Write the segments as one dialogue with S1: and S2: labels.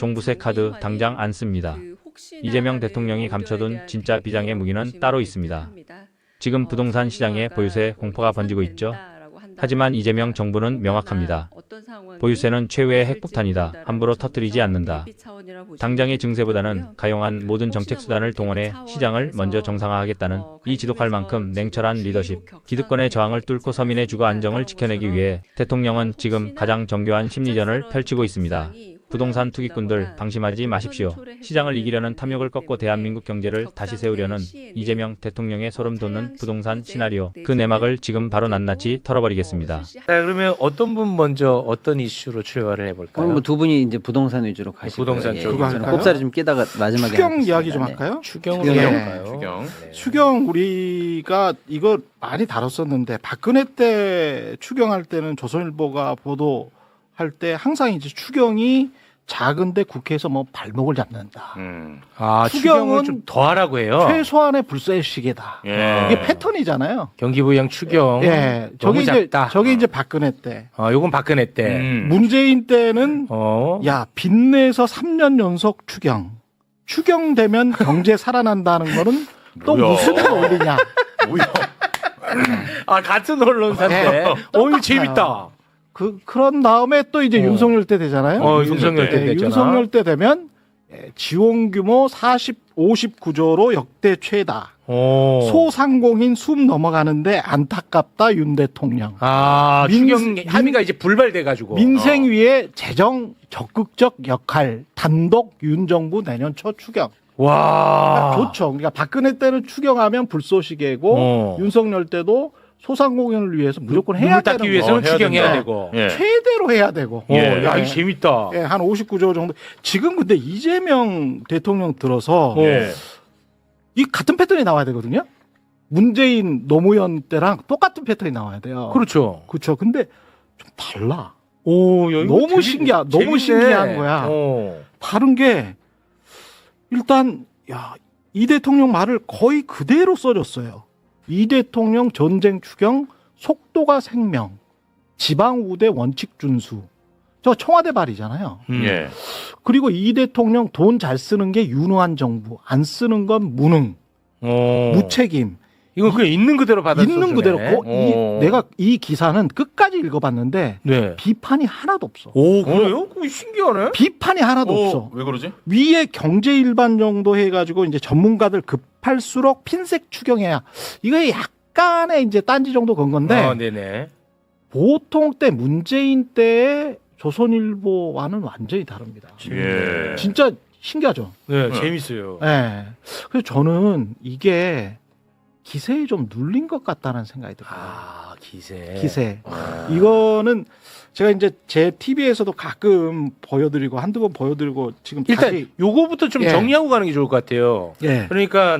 S1: 종부세 카드 당장 안 씁니다. 이재명 대통령이 감춰둔 진짜 비장의 무기는 따로 있습니다. 지금 부동산 시장에 보유세 공포가 번지고 있죠. 하지만 이재명 정부는 명확합니다. 보유세는 최후의 핵폭탄이다. 함부로 터뜨리지 않는다. 당장의 증세보다는 가용한 모든 정책 수단을 동원해 시장을 먼저 정상화하겠다는 이 지독할 만큼 냉철한 리더십, 기득권의 저항을 뚫고 서민의 주거 안정을 지켜내기 위해 대통령은 지금 가장 정교한 심리전을 펼치고 있습니다. 부동산 투기꾼들 방심하지 마십시오. 시장을 이기려는 탐욕을 꺾고 대한민국 경제를 다시 세우려는 이재명 대통령의 소름 돋는 부동산 시나리오, 그 내막을 지금 바로 낱낱이 털어버리겠습니다.
S2: 자, 그러면 어떤 분 먼저 어떤 이슈로 출발을 해볼까요?
S3: 오늘 두 분이 이제 부동산 위주로 가시고
S2: 부동산 쪽으로
S3: 저는
S4: 할까요?
S3: 꼽사리 좀 끼다가 마지막에
S4: 추경
S3: 하겠습니다.
S4: 이야기 좀
S3: 네.
S4: 할까요?
S2: 추경으로
S4: 예.
S2: 해볼까요?
S5: 추경.
S2: 네.
S4: 추경 우리가 이거 많이 다뤘었는데 박근혜 때 추경할 때는 조선일보가 보도할 때 항상 이제 추경이 작은데 국회에서 뭐 발목을 잡는다.
S2: 아, 추경은 좀 더 하라고 해요.
S4: 최소한의 불세 시계다.
S5: 예.
S4: 이게 패턴이잖아요.
S2: 경기부양 추경.
S4: 예,
S2: 너무
S4: 저게
S2: 작다.
S4: 이제 박근혜 때.
S2: 요건 박근혜 때.
S4: 문재인 때는
S2: 어.
S4: 야 빚내서 3년 연속 추경되면 경제 살아난다는 거는 또
S5: 뭐야?
S4: 무슨 논리냐?
S5: 뭐야?
S2: 아, 같은 언론사인데. 이거 재밌다.
S4: 그런 다음에 또 이제 윤석열 때 되잖아요.
S2: 윤석열 때 됐잖아.
S4: 윤석열 때 되면 지원 규모 59조로 역대 최다. 소상공인 숨 넘어가는데 안타깝다 윤 대통령.
S2: 아, 추경 합의가 이제 불발돼가지고.
S4: 민생 위에 재정 적극적 역할 단독 윤 정부 내년 초 추경.
S2: 와.
S4: 좋죠. 그러니까 박근혜 때는 추경하면 불쏘시개고 윤석열 때도 소상공인을 위해서 무조건 해야
S2: 눈물
S4: 되는
S2: 닦기 위해서는
S5: 해야
S2: 추경해야
S5: 된다.
S2: 되고.
S5: 예.
S4: 최대로 해야 되고.
S2: 야, 이거 재밌다.
S4: 예, 한 59조 정도. 지금 근데 이재명 대통령 들어서
S5: 예.
S4: 이 같은 패턴이 나와야 되거든요. 문재인 노무현 때랑 똑같은 패턴이 나와야 돼요.
S2: 그렇죠.
S4: 그렇죠. 근데 좀 달라.
S2: 오, 야, 이거
S4: 너무 너무 신기한 거야. 다른 게 일단 이 대통령 말을 거의 그대로 써줬어요. 이 대통령 전쟁 추경 속도가 생명 지방 우대 원칙 준수. 저 청와대 발이잖아요.
S5: 예.
S4: 그리고 이 대통령 돈 잘 쓰는 게 유능한 정부, 안 쓰는 건 무능, 무책임.
S2: 이건 그냥 있는 그대로 받았어.
S4: 있는 그대로. 내가 이 기사는 끝까지 읽어봤는데
S2: 네.
S4: 비판이 하나도 없어.
S2: 오, 그래요? 그거 신기하네.
S4: 비판이 하나도 없어.
S5: 왜 그러지?
S4: 위에 경제 일반 정도 해가지고 이제 전문가들 급할수록 핀셋 추경해야. 이거 약간의 이제 딴지 정도 건 건데.
S2: 네네.
S4: 보통 때 문재인 때의 조선일보와는 완전히 다릅니다.
S5: 예.
S4: 진짜 신기하죠.
S2: 네, 재밌어요.
S4: 네. 그래서 저는 이게 기세에 좀 눌린 것 같다는 생각이 들어요.
S2: 아, 기세.
S4: 기세. 이거는 제가 이제 제 TV에서도 가끔 보여드리고 한두 번 보여드리고 지금
S2: 일단
S4: 다시
S2: 요거부터 좀
S4: 예.
S2: 정리하고 가는 게 좋을 것 같아요.
S4: 예.
S2: 그러니까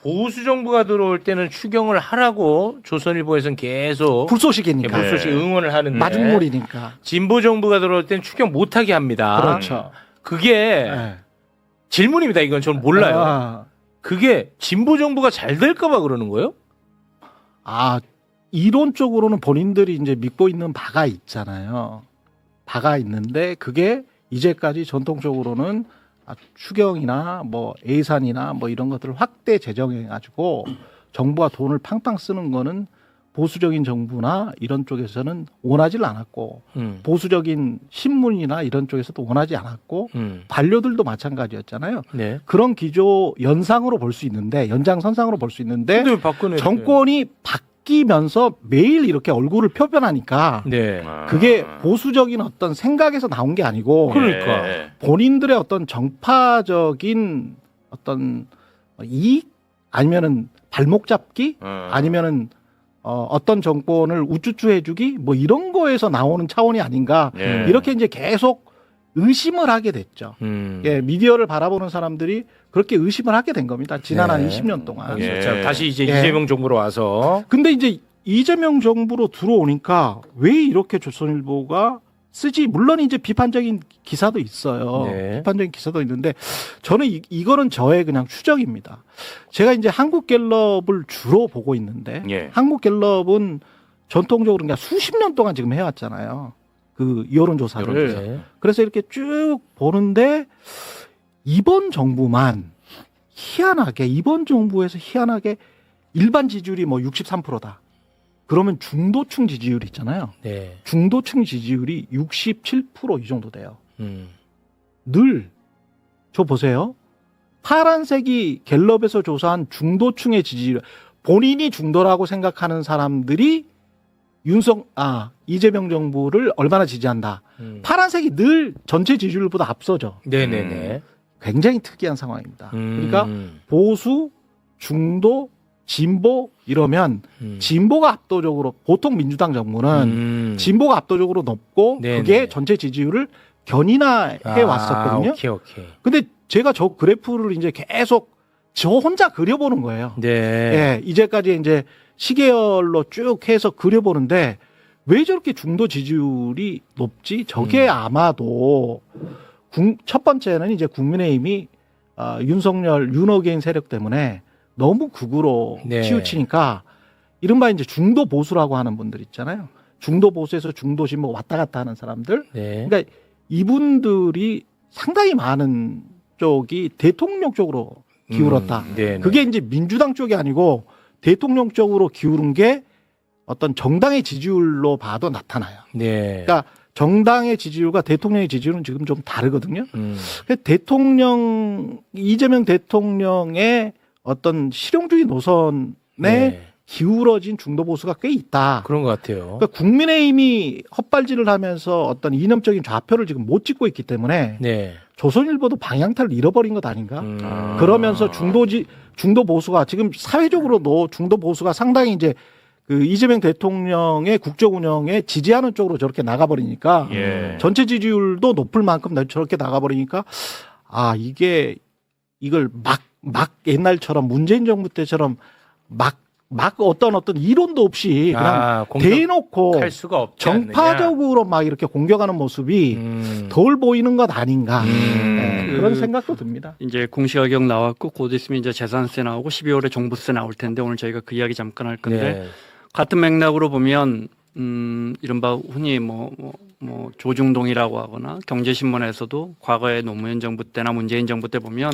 S2: 보수 정부가 들어올 때는 추경을 하라고 조선일보에서는 계속
S4: 불쏘시개니까.
S2: 불쏘시 응원을 하는데
S4: 마중물이니까.
S2: 진보 정부가 들어올 때는 추경 못하게 합니다.
S4: 그렇죠.
S2: 그게
S4: 예.
S2: 질문입니다. 이건 저는 몰라요.
S4: 아,
S2: 그게 진보 정부가 잘 될까 봐 그러는 거예요?
S4: 이론적으로는 본인들이 이제 믿고 있는 바가 있잖아요. 바가 있는데 그게 이제까지 전통적으로는 추경이나 뭐 예산이나 뭐 이런 것들을 확대 재정해 가지고 정부가 돈을 팡팡 쓰는 거는 보수적인 정부나 이런 쪽에서는 원하지 않았고 보수적인 신문이나 이런 쪽에서도 원하지 않았고 반려들도 마찬가지였잖아요.
S2: 네.
S4: 그런 기조 연상으로 볼 수 있는데 연장선상으로 볼 수 있는데
S2: 근데 왜 박근혜
S4: 정권이 바뀌면서 매일 이렇게 얼굴을 표변하니까
S2: 네.
S4: 그게 보수적인 어떤 생각에서 나온 게 아니고
S2: 그러니까.
S5: 예.
S4: 본인들의 어떤 정파적인 어떤 이익 아니면은 발목 잡기 아니면은 어떤 정권을 우쭈쭈 해주기 뭐 이런 거에서 나오는 차원이 아닌가
S5: 예.
S4: 이렇게 이제 계속 의심을 하게 됐죠. 예, 미디어를 바라보는 사람들이 그렇게 의심을 하게 된 겁니다. 지난 한 20년 동안.
S5: 예.
S2: 자, 다시 이제
S4: 예.
S2: 이재명 정부로 와서
S4: 근데 이제 이재명 정부로 들어오니까 왜 이렇게 조선일보가 쓰지? 물론 이제 비판적인 기사도 있어요.
S2: 네.
S4: 비판적인 기사도 있는데 저는 이거는 저의 그냥 추정입니다. 제가 이제 한국갤럽을 주로 보고 있는데
S5: 예.
S4: 한국갤럽은 전통적으로 그냥 수십 년 동안 지금 해왔잖아요. 그 여론조사를.
S2: 네.
S4: 그래서 이렇게 쭉 보는데 이번 정부만 이번 정부에서 희한하게 일반 지지율이 뭐 63%다. 그러면 중도층 지지율 있잖아요.
S2: 네.
S4: 중도층 지지율이 67% 이 정도 돼요.
S2: 음.
S4: 늘 저 보세요. 파란색이 갤럽에서 조사한 중도층의 지지율, 본인이 중도라고 생각하는 사람들이 이재명 정부를 얼마나 지지한다. 파란색이 늘 전체 지지율보다 앞서죠.
S2: 네네네.
S4: 굉장히 특이한 상황입니다. 그러니까 보수, 중도, 진보 이러면 진보가 압도적으로, 보통 민주당 정부는 진보가 압도적으로 높고
S2: 네네.
S4: 그게 전체 지지율을 견인해 왔었거든요.
S2: 오케이.
S4: 근데 제가 저 그래프를 이제 계속 저 혼자 그려보는 거예요.
S2: 네.
S4: 예, 이제까지 이제 시계열로 쭉 해서 그려보는데 왜 저렇게 중도 지지율이 높지? 저게 아마도 첫 번째는 이제 국민의힘이 윤석열, 윤어게인 세력 때문에 너무 극으로
S2: 네.
S4: 치우치니까 이른바 이제 중도 보수라고 하는 분들 있잖아요. 중도 보수에서 중도 진보 왔다 갔다 하는 사람들.
S2: 네.
S4: 그러니까 이분들이 상당히 많은 쪽이 대통령 쪽으로 기울었다.
S2: 네.
S4: 그게 이제 민주당 쪽이 아니고 대통령 쪽으로 기울은 게 어떤 정당의 지지율로 봐도 나타나요.
S2: 네.
S4: 그러니까 정당의 지지율과 대통령의 지지율은 지금 좀 다르거든요.
S2: 음.
S4: 이재명 대통령의 어떤 실용주의 노선에
S2: 네.
S4: 기울어진 중도 보수가 꽤 있다.
S2: 그런 것 같아요.
S4: 그러니까 국민의힘이 헛발질을 하면서 어떤 이념적인 좌표를 지금 못 찍고 있기 때문에
S2: 네.
S4: 조선일보도 방향타를 잃어버린 것 아닌가?
S2: 아.
S4: 그러면서 중도 보수가 지금 사회적으로도 중도 보수가 상당히 이제 그 이재명 대통령의 국정 운영에 지지하는 쪽으로 저렇게 나가버리니까
S1: 예.
S4: 전체 지지율도 높을 만큼 저렇게 나가버리니까 이걸 막 옛날처럼 문재인 정부 때처럼 막 어떤 이론도 없이 그냥 대놓고
S2: 할 수가 없지
S4: 정파적으로 막 이렇게 공격하는 모습이 덜 보이는 것 아닌가 네, 그런 생각도 듭니다.
S5: 이제 공시가격 나왔고 곧 있으면 이제 재산세 나오고 12월에 종부세 나올 텐데 오늘 저희가 그 이야기 잠깐 할 건데
S2: 네.
S5: 같은 맥락으로 보면 이른바 흔히 뭐 조중동이라고 하거나 경제신문에서도 과거에 노무현 정부 때나 문재인 정부 때 보면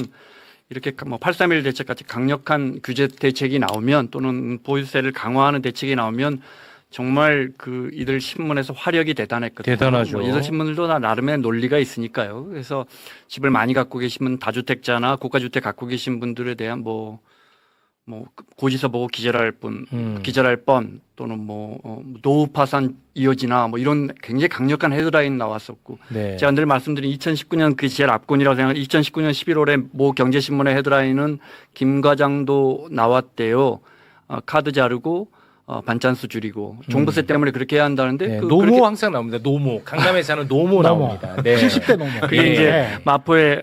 S5: 이렇게 뭐 8.3.1 대책 같이 강력한 규제 대책이 나오면 또는 보유세를 강화하는 대책이 나오면 정말 이들 신문에서 화력이 대단했거든요.
S2: 대단하죠.
S5: 뭐 이들 신문들도 다 나름의 논리가 있으니까요. 그래서 집을 많이 갖고 계시면 다주택자나 고가주택 갖고 계신 분들에 대한 뭐 고지서 보고 기절할 뻔 또는 노후 파산 이어지나 뭐 이런 굉장히 강력한 헤드라인 나왔었고
S2: 네.
S5: 제가 늘 말씀드린 2019년 그 제일 앞권이라고 생각해요. 2019년 11월에 모 경제신문의 헤드라인은 김 과장도 나왔대요. 카드 자르고 반찬수 줄이고 종부세 때문에 그렇게 해야 한다는데
S2: 네.
S5: 그렇게
S2: 노모 항상 나옵니다. 노모. 강남에 사는 노모 나옵니다. 네.
S4: 70대 넘어.
S5: 그게
S2: 예.
S5: 이제 마포의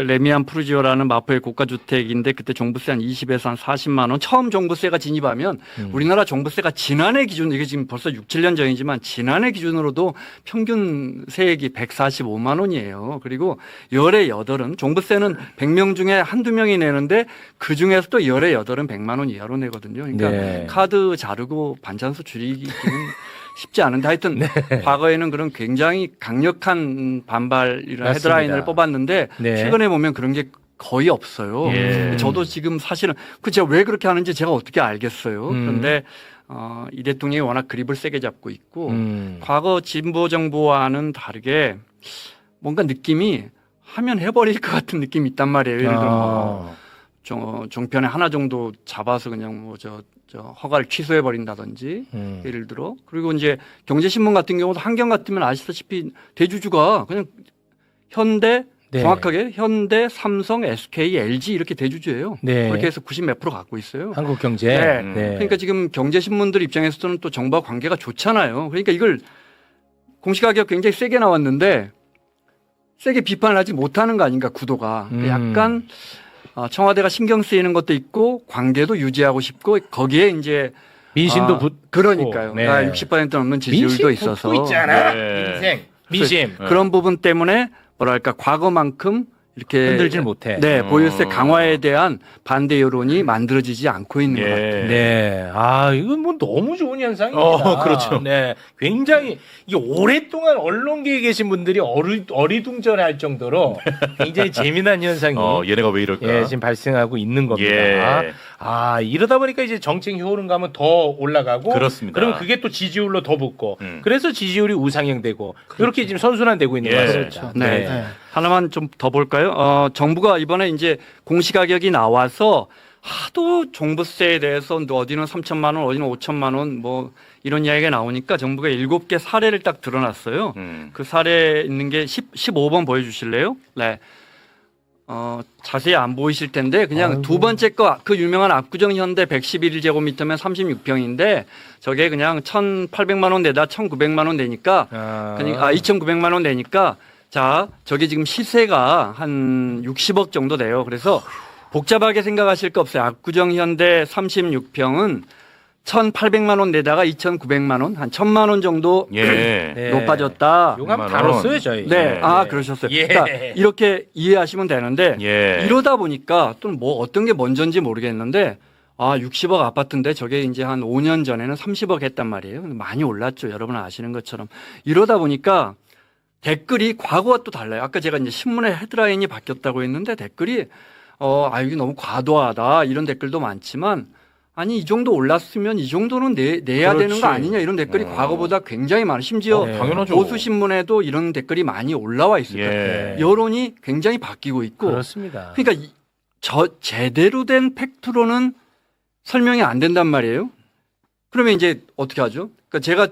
S5: 레미안 푸르지오라는 마포의 고가주택인데 그때 종부세 한 20에서 한 40만 원. 처음 종부세가 진입하면 우리나라 종부세가 지난해 기준 이게 지금 벌써 6, 7년 전이지만 지난해 기준으로도 평균 세액이 145만 원이에요. 그리고 열의 8은 종부세는 100명 중에 한두 명이 내는데 그중에서도 열의 8은 100만 원 이하로 내거든요. 그러니까
S2: 네.
S5: 카드 자르고 반찬수 줄이기는 쉽지 않은데 하여튼 과거에는 그런 굉장히 강력한 반발 이런
S2: 맞습니다.
S5: 헤드라인을 뽑았는데
S2: 네.
S5: 최근에 보면 그런 게 거의 없어요.
S1: 예.
S5: 저도 지금 사실은 제가 왜 그렇게 하는지 제가 어떻게 알겠어요. 그런데 이 대통령이 워낙 그립을 세게 잡고 있고 과거 진보 정부와는 다르게 뭔가 느낌이 하면 해버릴 것 같은 느낌이 있단 말이에요. 예를 들어 종편에 하나 정도 잡아서 그냥 허가를 취소해 버린다든지 예를 들어 그리고 이제 경제신문 같은 경우도 한경 같으면 아시다시피 대주주가 그냥 현대
S2: 네.
S5: 정확하게 현대, 삼성, SK, LG 이렇게 대주주예요.
S2: 네.
S5: 그렇게 해서 90 몇 프로 갖고 있어요.
S2: 한국경제.
S5: 네.
S2: 네.
S5: 그러니까 지금 경제신문들 입장에서는 또 정부와 관계가 좋잖아요. 그러니까 이걸 공시가격 굉장히 세게 나왔는데 세게 비판을 하지 못하는 거 아닌가 구도가 약간 청와대가 신경 쓰이는 것도 있고 관계도 유지하고 싶고 거기에 이제
S2: 민심도
S5: 그러니까요.
S2: 네.
S5: 60% 넘는 지지율도
S2: 민심
S5: 있어서
S2: 붙고 있잖아.
S1: 네.
S2: 인생. 민심.
S5: 그런 부분 때문에 뭐랄까 과거만큼 이렇게
S2: 흔들질 못해.
S5: 네, 보유세 강화에 대한 반대 여론이 만들어지지 않고 있는 것 같아요.
S2: 네. 아, 이건 뭐 너무 좋은 현상입니다.
S6: 그렇죠.
S2: 네. 굉장히, 이게 오랫동안 언론계에 계신 분들이 어리둥절할 정도로 굉장히 재미난 현상이
S6: 얘네가 왜 이럴까?
S2: 예, 지금 발생하고 있는 겁니다.
S6: 예.
S2: 아, 이러다 보니까 이제 정책 효능감은 더 올라가고.
S6: 그렇습니다.
S2: 그럼 그게 또 지지율로 더 붙고. 그래서 지지율이 우상향되고. 이렇게 지금 선순환되고 있는
S6: 예.
S2: 것 같습니다.
S5: 그렇죠. 네. 하나만 좀 더 볼까요? 정부가 이번에 이제 공시가격이 나와서 하도 종부세에 대해서 어디는 3천만 원, 어디는 5천만 원 뭐 이런 이야기가 나오니까 정부가 7개 사례를 딱 드러났어요. 그 사례 있는 게 15번 보여주실래요? 네. 자세히 안 보이실 텐데 그냥 두 번째 거 그 유명한 압구정 현대 111제곱미터면 36평인데 저게 그냥 1,800만 원 내다 1,900만 원 내니까 2,900만 원 내니까 자, 저게 지금 시세가 한 60억 정도 돼요. 그래서 복잡하게 생각하실 거 없어요. 압구정 현대 36평은 1,800만 원 내다가 2,900만 원, 한 1,000만 원 정도
S2: 네.
S5: 높아졌다.
S2: 요거 한번 다뤘어요, 저희.
S5: 네. 그러셨어요.
S2: 예.
S5: 그러니까 이렇게 이해하시면 되는데
S6: 예.
S5: 이러다 보니까 또 뭐 어떤 게 먼저인지 모르겠는데 60억 아파트인데 저게 이제 한 5년 전에는 30억 했단 말이에요. 많이 올랐죠. 여러분 아시는 것처럼. 이러다 보니까 댓글이 과거와 또 달라요. 아까 제가 이제 신문의 헤드라인이 바뀌었다고 했는데 댓글이 이게 너무 과도하다 이런 댓글도 많지만 아니 이 정도 올랐으면 이 정도는 내야
S2: 그렇지.
S5: 되는 거 아니냐 이런 댓글이 과거보다 굉장히 많아요. 심지어
S6: 당연하죠.
S5: 보수 신문에도 이런 댓글이 많이 올라와 있어요.
S6: 예.
S5: 여론이 굉장히 바뀌고 있고
S2: 그렇습니다.
S5: 그러니까 제대로 된 팩트로는 설명이 안 된단 말이에요. 그러면 이제 어떻게 하죠? 그러니까 제가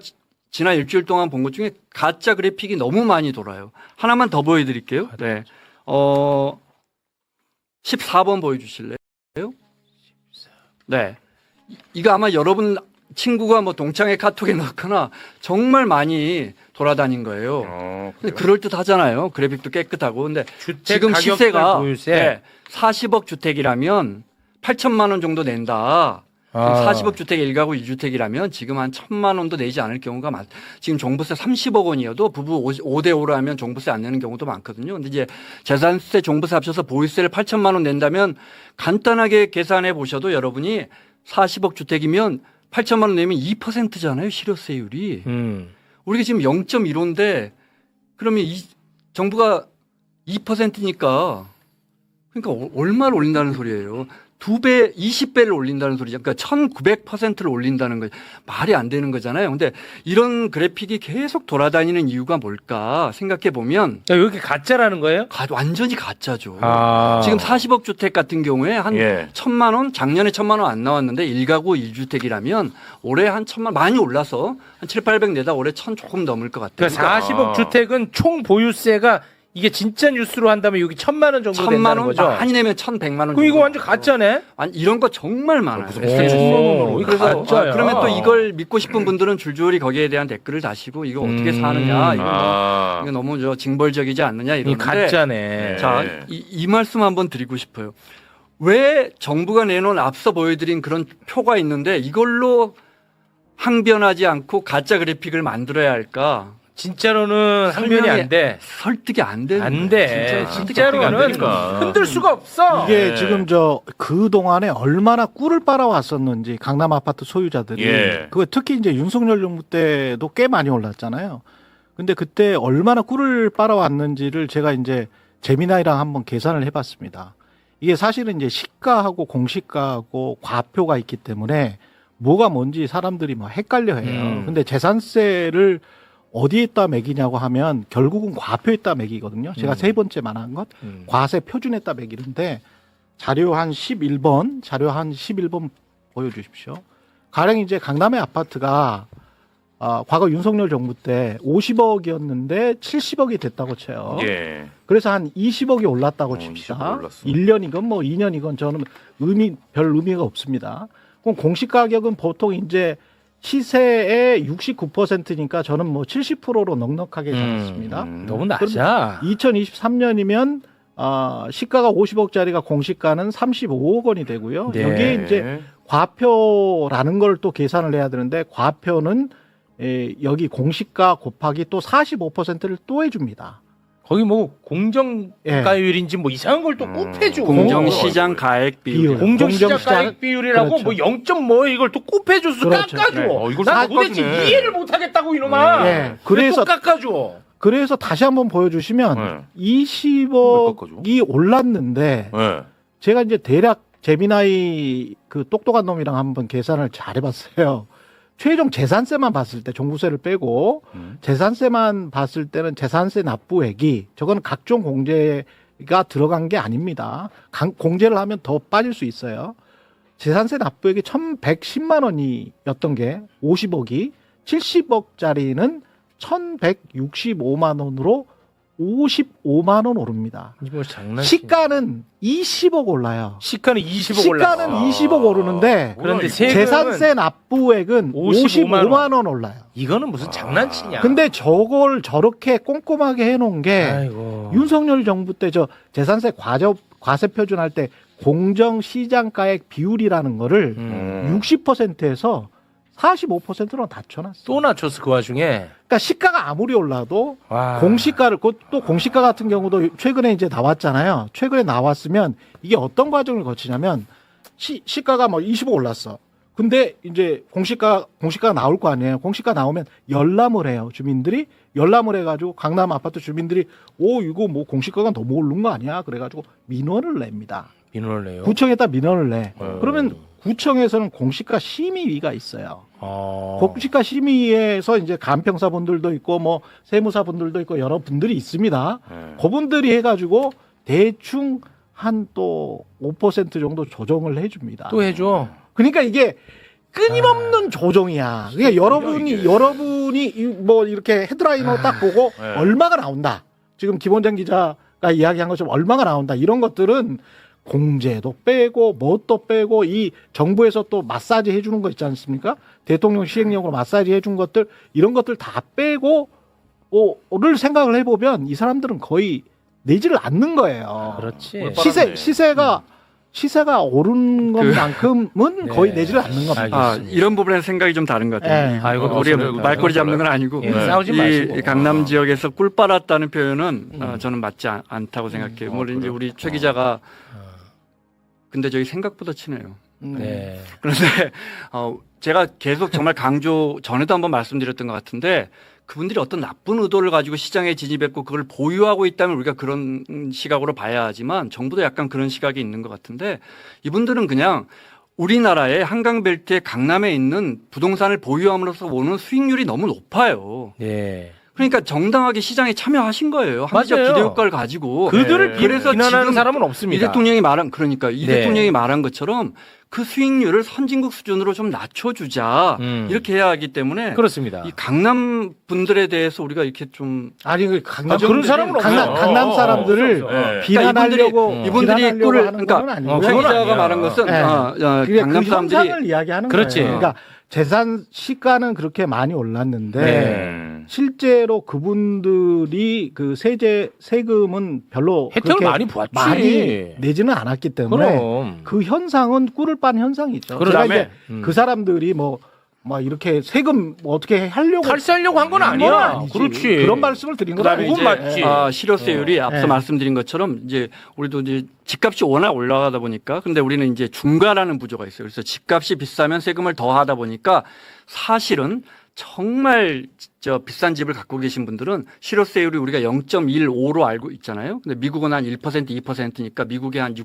S5: 지난 일주일 동안 본 것 중에 가짜 그래픽이 너무 많이 돌아요. 하나만 더 보여드릴게요. 네. 14번 보여주실래요? 네. 이거 아마 여러분 친구가 뭐 동창회 카톡에 넣거나 정말 많이 돌아다닌 거예요. 근데 그럴듯 하잖아요. 그래픽도 깨끗하고. 근데 지금
S2: 가격별
S5: 시세가
S2: 보유세.
S5: 40억 주택이라면 8천만 원 정도 낸다. 40억 주택 1가구 2주택이라면 지금 한 1,000만 원도 내지 않을 경우가 지금 종부세 30억 원이어도 부부 5대 5로 하면 종부세 안 내는 경우도 많거든요. 근데 이제 재산세 종부세 합쳐서 보유세를 8천만 원 낸다면 간단하게 계산해 보셔도 여러분이 40억 주택이면 8천만 원 내면 2%잖아요. 실효세율이. 우리가 지금 0.15인데 그러면 정부가 2%니까 그러니까 얼마를 올린다는 소리예요. 2배, 20배를 올린다는 소리죠. 그러니까 1900%를 올린다는 거 말이 안 되는 거잖아요. 근데 이런 그래픽이 계속 돌아다니는 이유가 뭘까 생각해 보면
S2: 여기 가짜라는 거예요?
S5: 완전히 가짜죠.
S2: 아.
S5: 지금 40억 주택 같은 경우에 한
S6: 예.
S5: 1,000만 원, 작년에 1,000만 원 안 나왔는데 1가구 1주택이라면 올해 한 1,000만 많이 올라서 한 7, 800 내다 올해 1,000 조금 넘을 것 같아요.
S2: 그러니까 40억 주택은 총 보유세가 이게 진짜 뉴스로 한다면 여기 1,000만 원 정도
S5: 1,000만
S2: 된다는
S5: 원
S2: 거죠?
S5: 많이 내면 1,100만 원.
S2: 그럼 이거
S5: 정도.
S2: 완전 가짜네?
S5: 아니 이런 거 정말 많아요.
S2: 오, 이거
S5: 그래서
S2: 가짜야.
S5: 그러면 또 이걸 믿고 싶은 분들은 줄줄이 거기에 대한 댓글을 다시고 이거 어떻게 사느냐 이거 너무 징벌적이지 않느냐
S2: 이
S5: 이러는데
S2: 가짜네.
S5: 자, 이 말씀 한번 드리고 싶어요. 왜 정부가 내놓은 앞서 보여드린 그런 표가 있는데 이걸로 항변하지 않고 가짜 그래픽을 만들어야 할까?
S2: 진짜로는 항변이 안 돼.
S5: 설득이 안 되는
S2: 안
S5: 거예요.
S2: 돼.
S5: 진짜
S2: 진짜로는 흔들 수가 없어.
S4: 이게 지금 그 동안에 얼마나 꿀을 빨아왔었는지 강남 아파트 소유자들이 그 특히 이제 윤석열 정부 때도 꽤 많이 올랐잖아요. 근데 그때 얼마나 꿀을 빨아왔는지를 제가 이제 재미나이랑 한번 계산을 해봤습니다. 이게 사실은 이제 시가하고 공시가하고 과표가 있기 때문에 뭐가 뭔지 사람들이 막 헷갈려해요. 근데 재산세를 어디에다 매기냐고 하면 결국은 과표에다 매기거든요. 제가 세 번째 말한 것 과세 표준에다 매기는데 자료 한 11번 보여주십시오. 가령 이제 강남의 아파트가 과거 윤석열 정부 때 50억이었는데 70억이 됐다고 쳐요.
S6: 예.
S4: 그래서 한 20억이 올랐다고 칩시다.
S6: 20억 올랐어.
S4: 1년이건 뭐 2년이건 저는 별 의미가 없습니다. 그럼 공시 가격은 보통 이제 시세의 69%니까 저는 뭐 70%로 넉넉하게 잡았습니다.
S2: 너무 낮아.
S4: 2023년이면 시가가 50억짜리가 공시가는 35억 원이 되고요.
S2: 네.
S4: 여기에 이제 과표라는 걸 또 계산을 해야 되는데 과표는 여기 공시가 곱하기 또 45%를 또 해줍니다.
S2: 거기 뭐 공정가율인지 뭐 이상한 걸 또 꼽해주고
S5: 공정시장 가액 비율.
S2: 공정시장
S4: 공정시장-
S2: 가액 비율이라고
S4: 그렇죠.
S2: 뭐 0. 뭐 이걸 또 꼽해줘서
S4: 그렇죠.
S2: 깎아줘.
S6: 네. 이걸
S2: 난
S6: 또
S2: 도대체
S6: 깎아주네.
S2: 이해를 못하겠다고 이놈아.
S4: 예.
S2: 그래서
S4: 그래서
S2: 또 깎아줘.
S4: 그래서 다시 한번 보여주시면
S6: 네. 깎아줘?
S4: 20억이 올랐는데
S6: 네.
S4: 제가 이제 대략 재미나이 그 똑똑한 놈이랑 한번 계산을 잘 해봤어요. 최종 재산세만 봤을 때 종부세를 빼고 재산세만 봤을 때는 재산세 납부액이 저건 각종 공제가 들어간 게 아닙니다. 공제를 하면 더 빠질 수 있어요. 재산세 납부액이 1,110만 원이었던 게 50억이 70억짜리는 1,165만 원으로 55만 원 오릅니다.
S2: 이거 장난.
S4: 시가는 20억 올라요.
S2: 시가는 20억
S4: 시가는
S2: 올랐어.
S4: 20억 오르는데
S2: 그런데 세금은
S4: 재산세 납부액은 55만 원 올라요.
S2: 이거는 무슨 장난치냐.
S4: 근데 저걸 저렇게 꼼꼼하게 해놓은 게
S2: 아이고.
S4: 윤석열 정부 때 저 재산세 과세 표준할 때 공정시장가액 비율이라는 거를 60%에서 45%로 낮춰놨어.
S2: 또 낮췄어 그 와중에.
S4: 그러니까 시가가 아무리 올라도
S2: 와.
S4: 공시가를 또 공시가 같은 경우도 최근에 이제 나왔잖아요. 최근에 나왔으면 이게 어떤 과정을 거치냐면 시가가 뭐 20억 올랐어. 근데 이제 공시가가 나올 거 아니에요. 공시가 나오면 열람을 해요. 주민들이 열람을 해가지고 강남 아파트 주민들이 이거 뭐 공시가가 너무 오른 거 아니야? 그래가지고 민원을 냅니다.
S2: 민원을 내요.
S4: 구청에다 민원을 내. 그러면 구청에서는 공시가 심의위가 있어요. 공시가 심의에서 이제 간평사분들도 있고 뭐 세무사분들도 있고 여러 분들이 있습니다. 그분들이 해가지고 대충 한 또 5% 정도 조정을 해줍니다.
S2: 또 해줘.
S4: 그러니까 이게 끊임없는 조정이야. 그러니까 여러분이 뭐 이렇게 헤드라인으로 딱 보고 얼마가 나온다. 지금 김원장 기자가 이야기한 것처럼 얼마가 나온다. 이런 것들은 공제도 빼고 뭣도 빼고 이 정부에서 또 마사지 해주는 거 있지 않습니까? 대통령 시행령으로 마사지 해준 것들 이런 것들 다 빼고 를 생각을 해보면 이 사람들은 거의 내지를 않는 거예요.
S2: 그렇지.
S4: 시세가 오른 것만큼은 거의 내지를 않는 겁니다.
S2: 알겠습니다.
S5: 이런 부분에서 생각이 좀 다른 것 같아요.
S4: 네.
S2: 아이고
S5: 우리
S6: 맞습니다.
S5: 말꼬리 잡는 건 아니고
S2: 예, 싸우지 마시고.
S5: 이 강남 지역에서 꿀 빨았다는 표현은 저는 맞지 않다고 생각해요. 물론 이제 우리 최 기자가 근데 저희 생각보다 친해요.
S2: 네.
S5: 그런데 제가 계속 정말 강조 전에도 한번 말씀드렸던 것 같은데 그분들이 어떤 나쁜 의도를 가지고 시장에 진입했고 그걸 보유하고 있다면 우리가 그런 시각으로 봐야 하지만 정부도 약간 그런 시각이 있는 것 같은데 이분들은 그냥 우리나라의 한강벨트의 강남에 있는 부동산을 보유함으로써 오는 수익률이 너무 높아요.
S2: 네.
S5: 그러니까 정당하게 시장에 참여하신 거예요. 합리적
S2: 맞아요.
S5: 기대 효과를 가지고.
S2: 그들을
S5: 그래서
S2: 비난하는
S5: 지금
S2: 사람은
S5: 이
S2: 없습니다.
S5: 대통령이 말한 그러니까 이
S2: 네.
S5: 대통령이 말한 것처럼 그 수익률을 선진국 수준으로 좀 낮춰주자 이렇게 해야 하기 때문에
S2: 그렇습니다.
S5: 이 강남 분들에 대해서 우리가 이렇게 좀
S4: 아니 그 강남
S2: 그런 사람은 없어요.
S4: 강남 사람들을
S6: 네.
S4: 비난하려고
S5: 이분들이
S4: 비난하려고
S5: 꿀을
S4: 하는
S5: 그러니까
S4: 건 아니고요.
S5: 최
S2: 그건
S5: 기자가
S2: 아니야.
S5: 말한 것은
S4: 네. 그게
S5: 강남
S4: 그
S5: 사람들이
S4: 현상을 이야기하는
S2: 그렇지.
S4: 거예요. 그러니까 재산 시가는 그렇게 많이 올랐는데
S2: 네.
S4: 실제로 그분들이 그 세금은 별로
S2: 혜택을
S4: 그렇게
S2: 많이 봤지.
S4: 많이 내지는 않았기 때문에
S2: 그럼.
S4: 그 현상은 꿀을 빤 현상이죠.
S2: 그다음에,
S4: 제가 이제 그 사람들이 막 이렇게 세금 뭐 어떻게 하려고
S2: 탈세하려고 한 건
S4: 건
S2: 아니야.
S4: 아니지.
S2: 그렇지.
S4: 그런 말씀을 드린 건
S5: 그다음에
S4: 아니고
S2: 그건
S5: 이제
S2: 맞지.
S5: 실효세율이 앞서
S4: 네.
S5: 말씀드린 것처럼 이제 우리도 이제 집값이 워낙 올라가다 보니까 근데 우리는 이제 중과라는 구조가 있어요. 그래서 집값이 비싸면 세금을 더 하다 보니까 사실은 정말 비싼 집을 갖고 계신 분들은 실효세율이 우리가 0.15로 알고 있잖아요. 근데 미국은 한 1%, 2%니까 미국에 한 6분의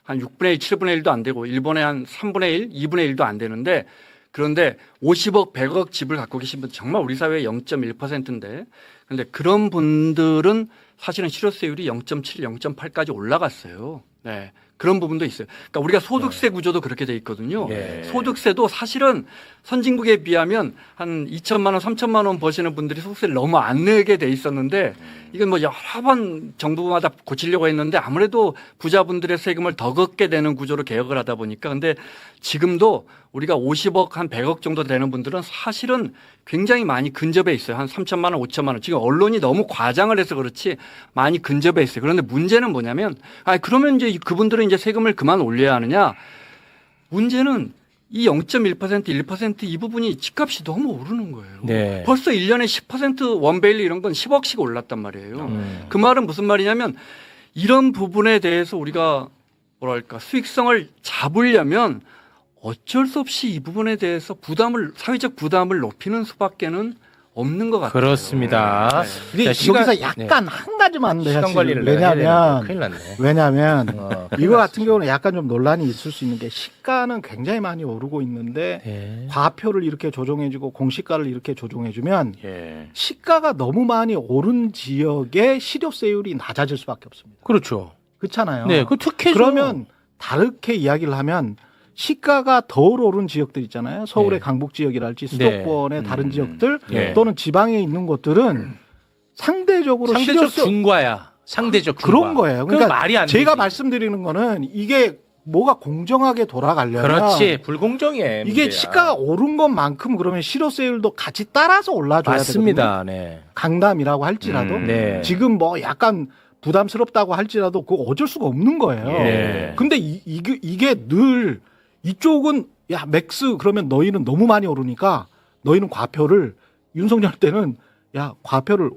S5: 1, 7분의 1도 안 되고 일본에 한 3분의 1, 2분의 1도 안 되는데 그런데 50억, 100억 집을 갖고 계신 분 정말 우리 사회의 0.1%인데 그런데 그런 분들은 사실은 실효세율이 0.7, 0.8까지 올라갔어요. 네. 그런 부분도 있어요. 그러니까 우리가 소득세 구조도 그렇게 돼 있거든요.
S2: 네.
S5: 소득세도 사실은 선진국에 비하면 한 2천만 원, 3천만 원 버시는 분들이 소득세를 너무 안 내게 돼 있었는데 이건 뭐 여러 번 정부마다 고치려고 했는데 아무래도 부자분들의 세금을 더 걷게 되는 구조로 개혁을 하다 보니까 근데 지금도 우리가 50억 한 100억 정도 되는 분들은 사실은 굉장히 많이 근접해 있어요. 한 3천만 원, 5천만 원. 지금 언론이 너무 과장을 해서 그렇지 많이 근접해 있어요. 그런데 문제는 뭐냐면 그러면 이제 그분들은 이제 세금을 그만 올려야 하느냐? 문제는 이 0.1%, 1% 부분이 집값이 너무 오르는 거예요.
S2: 네.
S5: 벌써 1년에 10% 원베일리 이런 건 10억씩 올랐단 말이에요. 그 말은 무슨 말이냐면 이런 부분에 대해서 우리가 뭐랄까 수익성을 잡으려면 어쩔 수 없이 이 부분에 대해서 사회적 부담을 높이는 수밖에는 없는 것 같아요.
S2: 그렇습니다.
S4: 근데 여기서 약간 한 가지만 내가
S2: 시간 관리를
S4: 지금
S2: 해야 되는데
S4: 왜냐하면
S2: 큰일 났네.
S4: 왜냐하면
S2: 큰일
S4: 이거
S2: 났어,
S4: 같은 경우는 약간 좀 논란이 있을 수 있는 게 시가는 굉장히 많이 오르고 있는데
S2: 네.
S4: 과표를 이렇게 조정해주고 공시가를 이렇게 조정해주면
S6: 예.
S4: 시가가 너무 많이 오른 지역의 실효세율이 낮아질 수밖에 없습니다.
S2: 그렇죠.
S4: 그렇잖아요.
S2: 네, 그 특혜죠.
S4: 그러면 다르게 이야기를 하면 시가가 덜 오른 지역들 있잖아요. 서울의
S2: 네.
S4: 강북 지역이랄지
S2: 네.
S4: 수도권의 다른 지역들
S2: 네.
S4: 또는 지방에 있는 곳들은 상대적으로
S2: 상대적
S4: 실효세
S2: 중과야. 상대적 중과.
S4: 그런 거예요.
S2: 그건
S4: 그러니까
S2: 말이 안
S4: 제가
S2: 되지.
S4: 말씀드리는 거는 이게 뭐가 공정하게 돌아가려면
S2: 그렇지. 불공정해.
S4: 이게
S2: 문제야.
S4: 시가가 오른 것만큼 그러면 실효세율도 같이 따라서 올라줘야 되거든요.
S2: 맞습니다. 네.
S4: 강남이라고 할지라도
S2: 네.
S4: 지금 뭐 약간 부담스럽다고 할지라도 그거 어쩔 수가 없는 거예요.
S2: 예.
S4: 근데 이게 늘 이쪽은 야 맥스 그러면 너희는 너무 많이 오르니까 너희는 과표를 윤석열 때는 야 과표를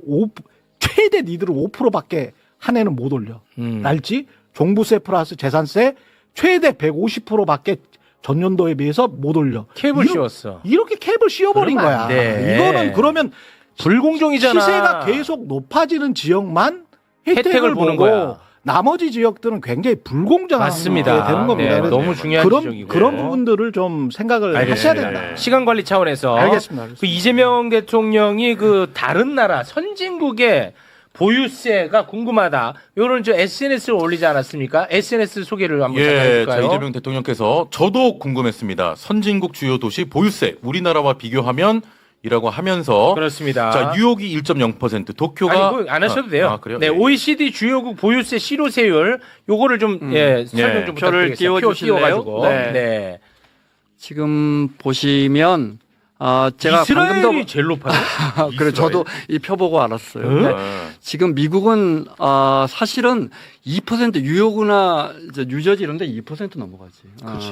S4: 최대 니들은 5%밖에 한 해는 못 올려. 날지 종부세 플러스 재산세 최대 150%밖에 전년도에 비해서 못 올려.
S2: 캡을 씌웠어.
S4: 이렇게 캡을 씌워버린
S2: 그러면
S4: 거야.
S2: 안 돼.
S4: 이거는 그러면
S2: 불공정이잖아.
S4: 시세가 계속 높아지는 지역만 혜택을
S2: 보는
S4: 보고
S2: 거야.
S4: 나머지 지역들은 굉장히 불공정하게
S2: 맞습니다.
S4: 되는 겁니다.
S2: 네,
S4: 그래서
S2: 너무 중요한 지적이고요.
S4: 그런 부분들을 좀 생각을 하셔야 된다.
S2: 시간 관리 차원에서
S4: 알겠습니다.
S2: 그 이재명 대통령이 그 다른 나라 선진국의 보유세가 궁금하다. 요런 저 SNS를 올리지 않았습니까? SNS 소개를 한번
S6: 자,
S2: 잠깐할까요?
S6: 이재명 대통령께서 저도 궁금했습니다. 선진국 주요 도시 보유세 우리나라와 비교하면 이라고 하면서
S2: 그렇습니다.
S6: 자, 뉴욕이 1.0%, 도쿄가
S2: 아니, 안 하셔도 돼요.
S6: 아, 그래요?
S2: 네,
S6: 예.
S2: OECD 주요국 보유세 실효세율 요거를 좀 설명 좀
S5: 표를
S2: 부탁드리겠습니다.
S5: 띄워주실래요?
S2: 띄워가지고.
S5: 네.
S2: 네.
S5: 지금 보시면 제가
S2: 이스라엘이
S5: 방금도
S2: 제일 높아요.
S5: 그래 저도 이 표 보고 알았어요. 네. 지금 미국은 사실은 2% 뉴욕이나 뉴저지 이런 데 2% 넘어가지.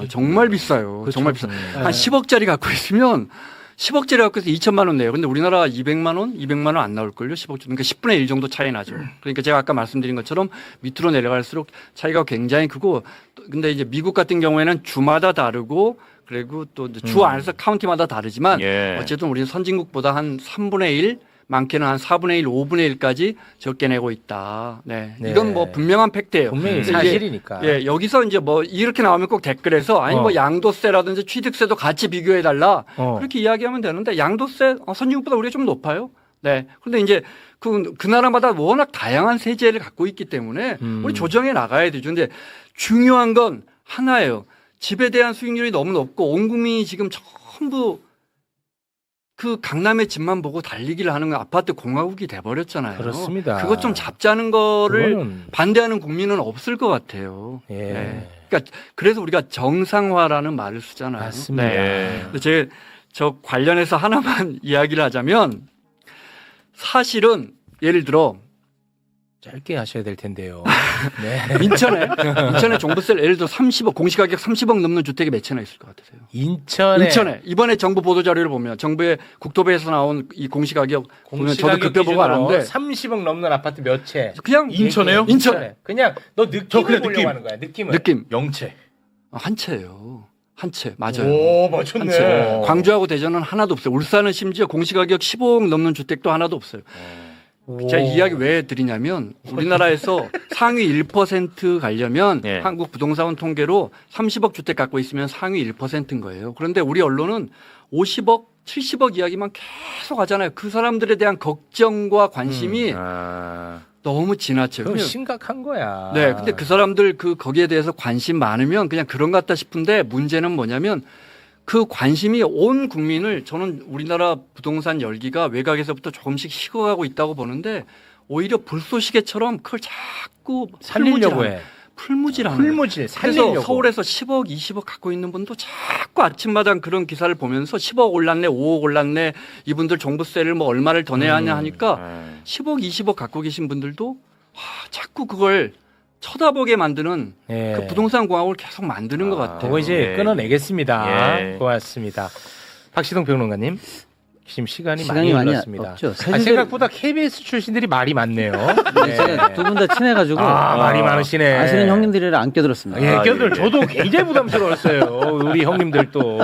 S5: 정말 비싸요. 정말 비싸. 한 10억짜리 갖고 있으면 10억짜리 갖고 있어서 2천만 원 내요. 근데 우리나라 200만 원, 200만 원 안 나올걸요. 10억 그러니까 10분의 1 정도 차이 나죠. 그러니까 제가 아까 말씀드린 것처럼 밑으로 내려갈수록 차이가 굉장히 크고 근데 이제 미국 같은 경우에는 주마다 다르고 그리고 또 주 안에서 카운티마다 다르지만
S6: 예.
S5: 어쨌든 우리는 선진국보다 한 3분의 1 많게는 한 4분의 1, 5분의 1까지 적게 내고 있다. 네.
S2: 네.
S5: 이건 뭐 분명한 팩트예요.
S2: 분명히
S5: 근데
S2: 사실이니까.
S5: 예, 여기서 이제 뭐 이렇게 나오면 꼭 댓글에서 아니 뭐 양도세라든지 취득세도 같이 비교해 달라. 그렇게 이야기하면 되는데 양도세 선진국보다 우리가 좀 높아요. 네. 그런데 이제 그 나라마다 워낙 다양한 세제를 갖고 있기 때문에 우리 조정해 나가야 되죠. 근데 중요한 건 하나예요. 집에 대한 수익률이 너무 높고 온 국민이 지금 전부 그 강남의 집만 보고 달리기를 하는 건 아파트 공화국이 돼버렸잖아요.
S2: 그렇습니다.
S5: 그것 좀 잡자는 거를
S2: 그거는-
S5: 반대하는 국민은 없을 것 같아요.
S2: 예.
S5: 네. 그러니까 그래서 우리가 정상화라는 말을 쓰잖아요.
S2: 맞습니다.
S5: 네. 근데 저 관련해서 하나만 이야기를 하자면 사실은 예를 들어
S2: 짧게 하셔야 될 텐데요. 네.
S5: 인천에 종부세를 예를 들어 30억 공시가격 30억 넘는 주택이 몇 채나 있을 것 같으세요? 인천에 이번에 정부 보도 자료를 보면 정부의 국토부에서 나온 이 공시가격 보면 저도 급여 보고 알았는데
S2: 30억 넘는 아파트 몇 채?
S5: 그냥
S6: 인천에요?
S5: 인천에
S2: 그냥 너 느낌을
S6: 그냥
S2: 보려고
S6: 느낌.
S2: 하는 거야. 느낌을.
S5: 느낌
S6: 영채.
S5: 한 채예요. 한 채 맞아요.
S2: 오,
S5: 한
S2: 맞췄네.
S5: 채. 광주하고 대전은 하나도 없어요. 울산은 심지어 공시가격 15억 넘는 주택도 하나도 없어요. 제가 이 이야기 왜 드리냐면 우리나라에서 상위 1% 가려면
S6: 예.
S5: 한국 부동산 통계로 30억 주택 갖고 있으면 상위 1%인 거예요. 그런데 우리 언론은 50억, 70억 이야기만 계속 하잖아요. 그 사람들에 대한 걱정과 관심이 너무 지나쳐요.
S2: 그럼 심각한 거야.
S5: 네, 근데 그 사람들 거기에 대해서 관심 많으면 그냥 그런 것 같다 싶은데 문제는 뭐냐면 그 관심이 온 국민을 저는 우리나라 부동산 열기가 외곽에서부터 조금씩 식어가고 있다고 보는데 오히려 불쏘시개처럼 그걸 자꾸
S2: 살리려고 해.
S5: 풀무질하는
S2: 풀무질, 살리려고.
S5: 그래서 서울에서 10억, 20억 갖고 있는 분도 자꾸 아침마다 그런 기사를 보면서 10억 올랐네, 5억 올랐네, 이분들 종부세를 뭐 얼마를 더 내야 하냐 하니까 10억, 20억 갖고 계신 분들도 자꾸 그걸 쳐다보게 만드는
S2: 예.
S5: 그 부동산 공학을 계속 만드는 것 같아요.
S2: 그거 이제
S6: 예.
S2: 끊어내겠습니다.
S6: 예.
S2: 고맙습니다. 박시동 평론가님. 지금 시간이
S3: 시간이 많이
S2: 흘렀습니다.
S3: 없죠.
S2: 생각보다 KBS 출신들이 말이 많네요. 네.
S3: 제가 두 분 다 친해가지고
S2: 말이 많으시네.
S3: 아시는 형님들이랑 안 껴들었습니다.
S2: 예,
S6: 아,
S2: 껴들
S6: 예.
S2: 저도 굉장히 부담스러웠어요. 우리 형님들도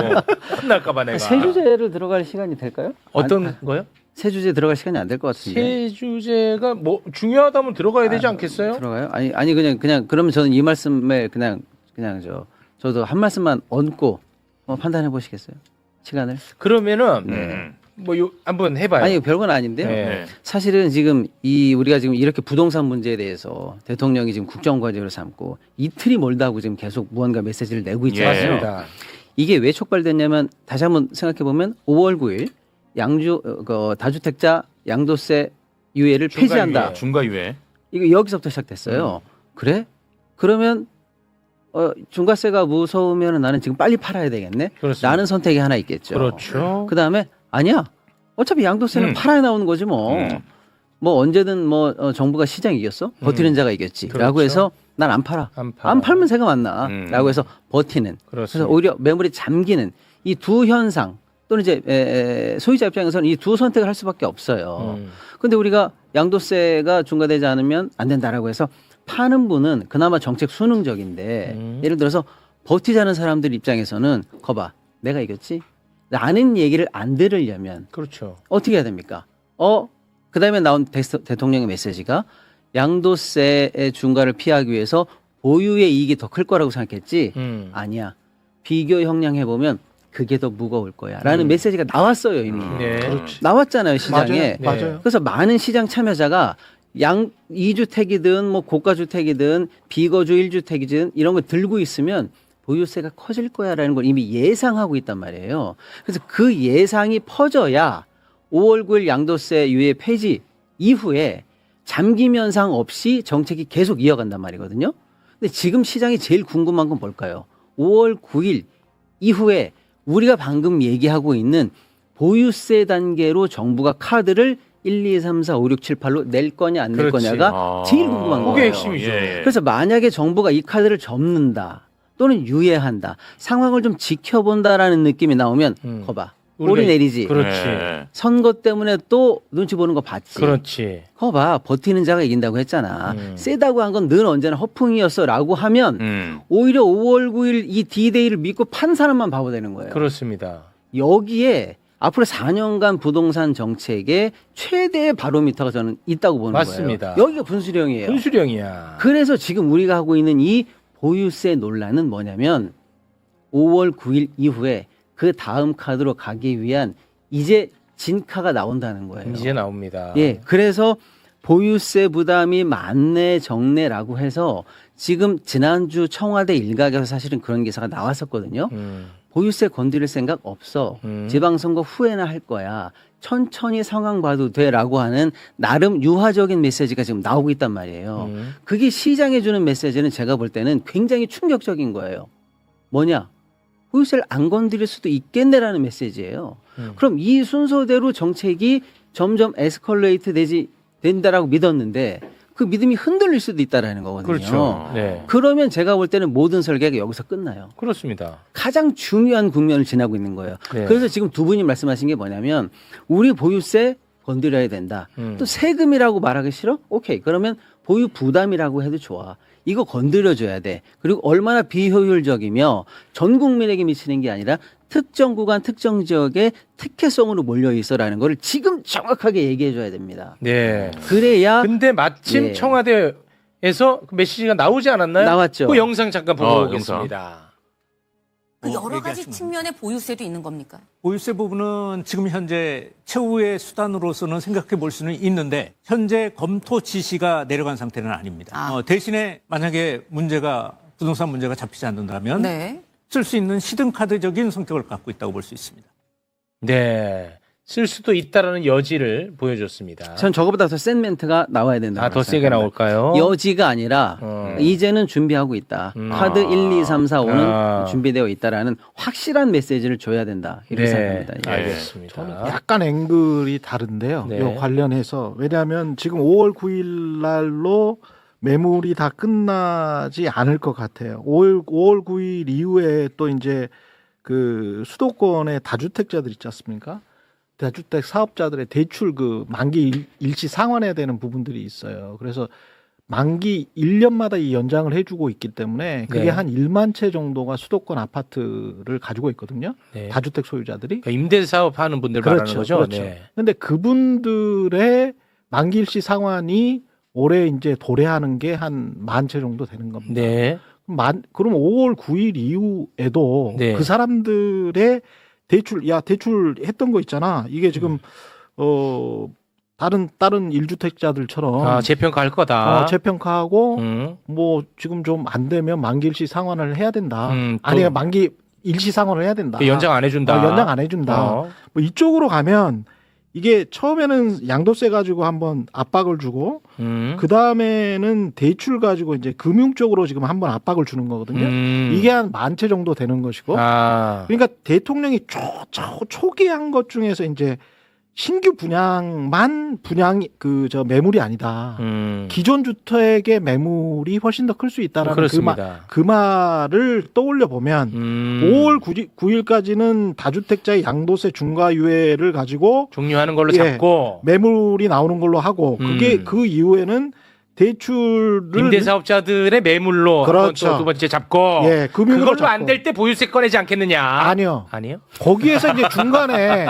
S2: 혼날까봐 내가.
S3: 세 주제를 들어갈 시간이 될까요?
S2: 어떤 거요?
S3: 세 주제 들어갈 시간이 안 될 것 같은데.
S2: 세 주제가 뭐 중요하다면 들어가야 되지 않겠어요?
S3: 들어가요? 아니 그냥 그러면 저는 이 말씀에 그냥 저도 한 말씀만 얹고 판단해 보시겠어요? 시간을?
S2: 그러면은 뭐 한번 해봐요.
S3: 아니 별건 아닌데요.
S2: 네.
S6: 네.
S3: 사실은 지금 우리가 지금 이렇게 부동산 문제에 대해서 대통령이 지금 국정과제로 삼고 이틀이 멀다고 지금 계속 무언가 메시지를 내고 있잖아요.
S2: 맞습니다.
S3: 이게 왜 촉발됐냐면 다시 한번 생각해 보면 5월 9일 다주택자 양도세 유예를 폐지한다.
S6: 중과유예.
S3: 이거 여기서부터 시작됐어요. 그래? 그러면 중과세가 무서우면 나는 지금 빨리 팔아야 되겠네.
S2: 그렇습니다.
S3: 라는 선택이 하나 있겠죠.
S2: 그렇죠.
S3: 그다음에 아니야. 어차피 양도세는 팔아야 나오는 거지 뭐. 뭐 언제든 정부가 시장 이겼어? 버티는 자가 이겼지.
S2: 그렇죠.
S3: 라고 해서 난 안 팔아.
S2: 안
S3: 팔면 새가 맞나. 라고 해서 버티는.
S2: 그렇습니다.
S3: 그래서 오히려 매물이 잠기는 이 두 현상 또는 이제 소유자 입장에서는 이 두 선택을 할 수밖에 없어요. 근데 우리가 양도세가 중과되지 않으면 안 된다라고 해서 파는 분은 그나마 정책 수능적인데 예를 들어서 버티자는 사람들 입장에서는 거봐 내가 이겼지? 라는 얘기를 안 들으려면
S2: 그렇죠.
S3: 어떻게 해야 됩니까? 그다음에 나온 대통령의 메시지가 양도세의 중과를 피하기 위해서 보유의 이익이 더 클 거라고 생각했지? 아니야. 비교 형량해 보면 그게 더 무거울 거야라는 메시지가 나왔어요 이미.
S2: 네.
S3: 나왔잖아요 시장에.
S4: 맞아요.
S3: 그래서 많은 시장 참여자가 2주택이든 뭐 고가주택이든 비거주 1주택이든 이런 걸 들고 있으면 보유세가 커질 거야라는 걸 이미 예상하고 있단 말이에요. 그래서 그 예상이 퍼져야 5월 9일 양도세 유예 폐지 이후에 잠김 현상 없이 정책이 계속 이어간단 말이거든요. 근데 지금 시장이 제일 궁금한 건 뭘까요? 5월 9일 이후에 우리가 방금 얘기하고 있는 보유세 단계로 정부가 카드를 1, 2, 3, 4, 5, 6, 7, 8로 낼 거냐 안 낼
S2: 그렇지.
S3: 거냐가 제일 궁금한
S2: 그게
S3: 거예요.
S2: 핵심이죠.
S3: 그래서 만약에 정부가 이 카드를 접는다 또는 유예한다 상황을 좀 지켜본다라는 느낌이 나오면 거봐 꼬리 내리지.
S2: 그렇지.
S3: 선거 때문에 또 눈치 보는 거 봤지.
S2: 그렇지.
S3: 거봐 버티는 자가 이긴다고 했잖아. 세다고 한 건 늘 언제나 허풍이었어라고 하면 오히려 5월 9일 이 D-Day를 믿고 판 사람만 바보 되는 거예요.
S2: 그렇습니다.
S3: 여기에 앞으로 4년간 부동산 정책의 최대의 바로미터가 저는 있다고 보는
S2: 맞습니다.
S3: 거예요. 여기가 분수령이에요.
S2: 분수령이야.
S3: 그래서 지금 우리가 하고 있는 이 보유세 논란은 뭐냐면 5월 9일 이후에 그 다음 카드로 가기 위한 이제 진카가 나온다는 거예요.
S2: 이제 나옵니다.
S3: 예, 그래서 보유세 부담이 많네 적네라고 해서 지금 지난주 청와대 일각에서 사실은 그런 기사가 나왔었거든요. 보유세 건드릴 생각 없어. 지방선거 후에나 할 거야. 천천히 상황 봐도 돼라고 하는 나름 유화적인 메시지가 지금 나오고 있단 말이에요. 그게 시장에 주는 메시지는 제가 볼 때는 굉장히 충격적인 거예요. 뭐냐? 보유세를 안 건드릴 수도 있겠네라는 메시지예요. 그럼 이 순서대로 정책이 점점 에스컬레이트 된다라고 믿었는데 그 믿음이 흔들릴 수도 있다라는 거거든요.
S2: 그렇죠. 네.
S3: 그러면 제가 볼 때는 모든 설계가 여기서 끝나요.
S2: 그렇습니다.
S3: 가장 중요한 국면을 지나고 있는 거예요.
S2: 네.
S3: 그래서 지금 두 분이 말씀하신 게 뭐냐면 우리 보유세 건드려야 된다. 또 세금이라고 말하기 싫어? 오케이. 그러면 보유 부담이라고 해도 좋아. 이거 건드려줘야 돼. 그리고 얼마나 비효율적이며 전 국민에게 미치는 게 아니라 특정 구간, 특정 지역에 특혜성으로 몰려 있어라는 걸 지금 정확하게 얘기해 줘야 됩니다.
S2: 네.
S3: 그래야
S2: 근데 마침
S3: 예.
S2: 청와대에서 그 메시지가 나오지 않았나요?
S3: 나왔죠.
S2: 그 영상 잠깐 보고
S6: 영상.
S2: 오겠습니다.
S7: 그 여러 가지
S8: 얘기하시면.
S7: 측면의 보유세도 있는 겁니까?
S8: 보유세 부분은 지금 현재 최후의 수단으로서는 생각해 볼 수는 있는데 현재 검토 지시가 내려간 상태는 아닙니다. 대신에 만약에 부동산 문제가 잡히지 않는다면
S7: 네.
S8: 쓸 수 있는 시등카드적인 성격을 갖고 있다고 볼 수 있습니다.
S2: 네. 쓸 수도 있다라는 여지를 보여줬습니다.
S3: 전 저거보다 더 센 멘트가 나와야 된다.
S2: 더 세게 나올까요?
S3: 여지가 아니라 이제는 준비하고 있다. 카드 1, 2, 3, 4, 5는 준비되어 있다라는 확실한 메시지를 줘야 된다. 이렇게 생각합니다. 예.
S2: 알겠습니다.
S4: 약간 앵글이 다른데요.
S2: 네.
S4: 요 관련해서 왜냐하면 지금 5월 9일 날로 매물이 다 끝나지 않을 것 같아요. 5월 9일 이후에 또 이제 그 수도권의 다주택자들 있지 않습니까? 다주택 사업자들의 대출 그 만기 일시 상환해야 되는 부분들이 있어요. 그래서 만기 1년마다 이 연장을 해주고 있기 때문에 그게
S2: 네.
S4: 한 1만 채 정도가 수도권 아파트를 가지고 있거든요.
S2: 네.
S4: 다주택 소유자들이.
S2: 그러니까 임대 사업하는 분들 말하는 거죠.
S4: 그렇죠.
S2: 네.
S4: 근데 그분들의 만기일시 상환이 올해 이제 도래하는 게 한 1만 채 정도 되는 겁니다.
S2: 네.
S4: 그럼 5월 9일 이후에도
S2: 네.
S4: 그 사람들의 대출 했던 거 있잖아. 이게 지금 다른 1주택자들처럼
S2: 재평가할 거다.
S4: 재평가하고 뭐 지금 좀 안 되면 만기일시 상환을 해야 된다. 아니 만기 일시 상환을 해야 된다.
S2: 연장 안 해준다.
S4: 연장 안 해준다. 뭐 이쪽으로 가면 이게 처음에는 양도세 가지고 한번 압박을 주고 그 다음에는 대출 가지고 이제 금융 쪽으로 지금 한번 압박을 주는 거거든요. 이게 한 1만 채 정도 되는 것이고. 그러니까 대통령이 초기에 한 것 중에서 이제 신규 분양만 매물이 아니다. 기존 주택의 매물이 훨씬 더 클 수 있다라는 그 말을 떠올려 보면 5월 9일까지는 다주택자의 양도세 중과 유예를 가지고
S2: 종료하는 걸로 잡고
S4: 매물이 나오는 걸로 하고 그게 그 이후에는 대출을
S2: 임대사업자들의 매물로
S4: 그렇죠.
S2: 두 번째 잡고 그걸로 안 될 때 보유세 꺼내지 않겠느냐?
S4: 아니요.
S2: 거기에서
S4: 이제 중간에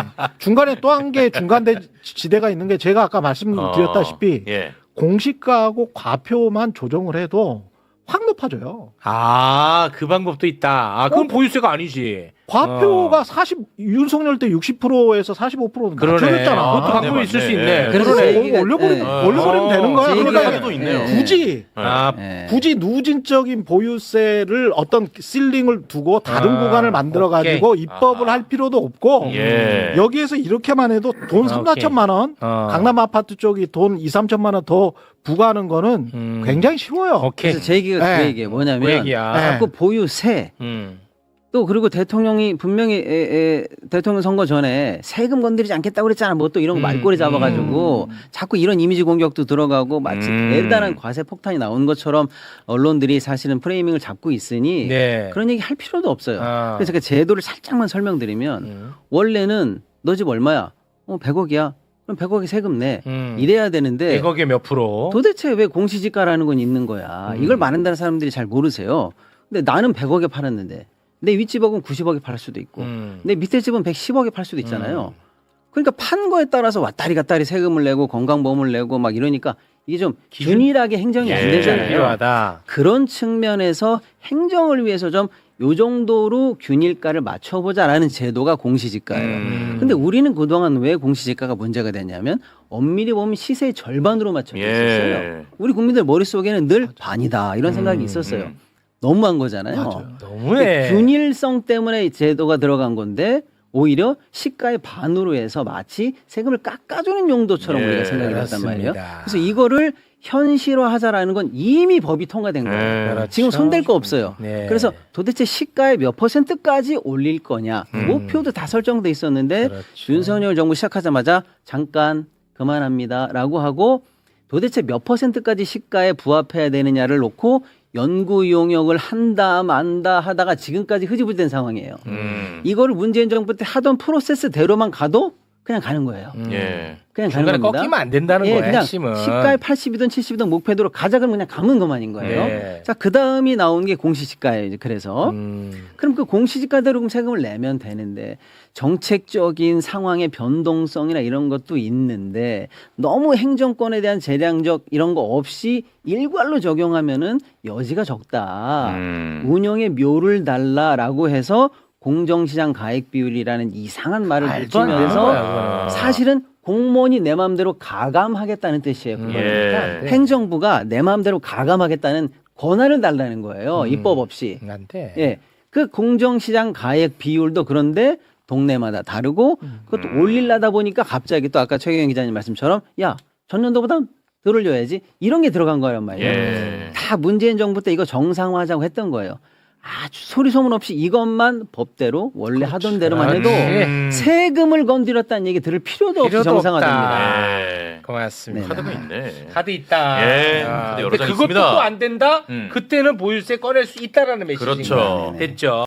S4: 또 한 개 중간지대가 있는 게 제가 아까 말씀드렸다시피 공시가하고 과표만 조정을 해도 확 높아져요.
S2: 그 방법도 있다. 그건 보유세가 아니지.
S4: 과표가 윤석열 때 60%에서 45%로 낮춰졌잖아.
S2: 그것도 방법이 있을 수 있네.
S4: 그러네. 올려버리면 되는 거야.
S6: 그러니까
S4: 굳이 누진적인 보유세를 어떤 실링을 두고 다른 구간을 만들어가지고 입법을 할 필요도 없고 여기에서 이렇게만 해도 돈 3,4천만 원 강남 아파트 쪽이 돈 2,3천만 원 더 부과하는 거는 굉장히 쉬워요.
S3: 그래서 제 얘기가 그 얘기예요. 뭐냐면 자꾸 보유세 또 그리고 대통령이 분명히 대통령 선거 전에 세금 건드리지 않겠다고 그랬잖아. 뭐 또 이런 거 말꼬리 잡아가지고 자꾸 이런 이미지 공격도 들어가고 마치 대단한 과세 폭탄이 나온 것처럼 언론들이 사실은 프레이밍을 잡고 있으니 그런 얘기 할 필요도 없어요. 그래서 그 제도를 살짝만 설명드리면 원래는 너 집 얼마야? 100억이야. 그럼 100억에 세금 내. 이래야 되는데
S2: 100억에 몇 프로?
S3: 도대체 왜 공시지가라는 건 있는 거야. 이걸 많은 사람들이 잘 모르세요. 근데 나는 100억에 팔았는데 내 윗집은 90억에 팔 수도 있고 내 밑에 집은 110억에 팔 수도 있잖아요. 그러니까 판 거에 따라서 왔다리 갔다리 세금을 내고 건강보험을 내고 막 이러니까 이게 좀 균일하게 행정이 안 되잖아요.
S2: 필요하다.
S3: 그런 측면에서 행정을 위해서 좀 요 정도로 균일가를 맞춰보자라는 제도가 공시지가예요. 근데 우리는 그동안 왜 공시지가가 문제가 됐냐면 엄밀히 보면 시세의 절반으로 맞춰져 있었어요. 우리 국민들 머릿속에는 늘 반이다 이런 생각이 있었어요. 너무한 거잖아요.
S2: 너무해.
S3: 균일성 때문에 제도가 들어간 건데 오히려 시가의 반으로 해서 마치 세금을 깎아주는 용도처럼 우리가 생각이 했단 말이에요. 그래서 이거를 현실화하자라는 건 이미 법이 통과된 거예요. 지금 손댈 거 없어요. 그래서 도대체 시가의 몇 %까지 올릴 거냐 목표도 다 설정돼 있었는데 윤석열 정부 시작하자마자 잠깐 그만합니다라고 하고 도대체 몇 %까지 시가에 부합해야 되느냐를 놓고 연구 용역을 한다 만다 하다가 지금까지 흐지부지된 상황이에요. 이거를 문재인 정부 때 하던 프로세스대로만 가도 그냥 가는 거예요. 그냥 가는 겁니다.
S2: 꺾이면 안 된다는 거예요.
S3: 그냥
S2: 핵심은.
S3: 시가에 80이든 70이든 목표대로 가자 그러면 그냥 가면 그만인 거예요. 자, 그 다음이 나온 게 공시지가예요. 이제 그래서 그럼 그 공시지가대로 그럼 세금을 내면 되는데 정책적인 상황의 변동성이나 이런 것도 있는데 너무 행정권에 대한 재량적 이런 거 없이 일괄로 적용하면은 여지가 적다. 운영의 묘를 달라라고 해서 공정시장 가액 비율이라는 이상한 말을 붙이면서 사실은 공무원이 내 마음대로 가감하겠다는 뜻이에요. 그러니까 행정부가 내 마음대로 가감하겠다는 권한을 달라는 거예요. 입법 없이. 예, 그 공정시장 가액 비율도 그런데 동네마다 다르고 그것도 올리려다 보니까 갑자기 또 아까 최경영 기자님 말씀처럼 야 전년도보다 덜 올려야지 이런 게 들어간 거란 말이에요. 다 문재인 정부 때 이거 정상화하자고 했던 거예요. 아주 소리 소문 없이 이것만 법대로 원래 하던 대로만 해도 세금을 건드렸다는 얘기 들을 필요도 없이 정상화됩니다.
S2: 맞습니다.
S6: 카드가 있네.
S2: 카드 있다.
S6: 예,
S2: 아,
S6: 카드 여러
S2: 근데
S6: 장
S2: 그것도
S6: 있습니다.
S2: 또 안 된다?
S6: 음.
S2: 그때는 보유세 꺼낼 수 있다라는 메시지인
S6: 그렇죠.
S2: 거야. 됐죠.